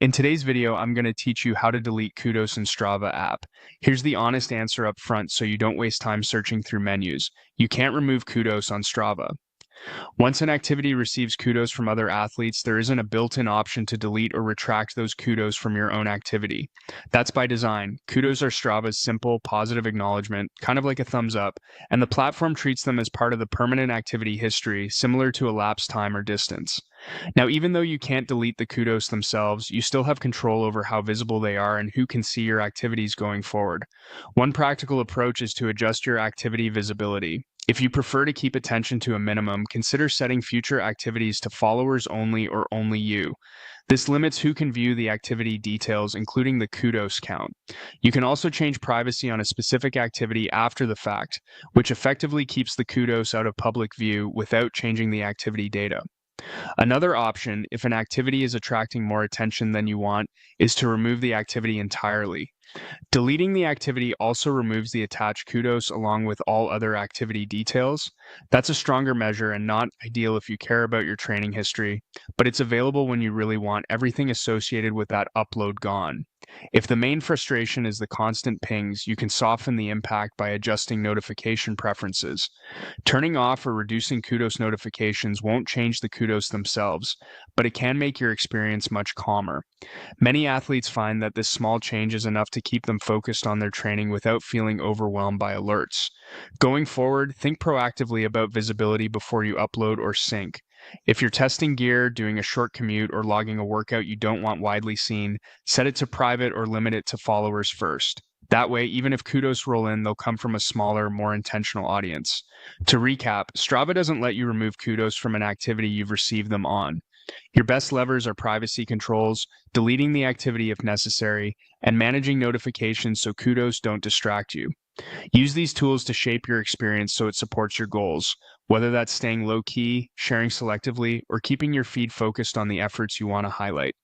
In today's video, I'm going to teach you how to delete Kudos and Strava app. Here's the honest answer up front so you don't waste time searching through menus. You can't remove Kudos on Strava. Once an activity receives kudos from other athletes, there isn't a built-in option to delete or retract those kudos from your own activity. That's by design. Kudos are Strava's simple, positive acknowledgement, kind of like a thumbs up, and the platform treats them as part of the permanent activity history, similar to elapsed time or distance. Now, even though you can't delete the kudos themselves, you still have control over how visible they are and who can see your activities going forward. One practical approach is to adjust your activity visibility. If you prefer to keep attention to a minimum, consider setting future activities to followers only or only you. This limits who can view the activity details, including the kudos count. You can also change privacy on a specific activity after the fact, which effectively keeps the kudos out of public view without changing the activity data. Another option, if an activity is attracting more attention than you want, is to remove the activity entirely. Deleting the activity also removes the attached kudos along with all other activity details. That's a stronger measure and not ideal if you care about your training history, but it's available when you really want everything associated with that upload gone. If the main frustration is the constant pings, you can soften the impact by adjusting notification preferences. Turning off or reducing kudos notifications won't change the kudos themselves, but it can make your experience much calmer. Many athletes find that this small change is enough to keep them focused on their training without feeling overwhelmed by alerts. Going forward, think proactively about visibility before you upload or sync. If you're testing gear, doing a short commute, or logging a workout you don't want widely seen, set it to private or limit it to followers first. That way, even if kudos roll in, they'll come from a smaller, more intentional audience. To recap, Strava doesn't let you remove kudos from an activity you've received them on. Your best levers are privacy controls, deleting the activity if necessary, and managing notifications so kudos don't distract you. Use these tools to shape your experience so it supports your goals, whether that's staying low-key, sharing selectively, or keeping your feed focused on the efforts you want to highlight.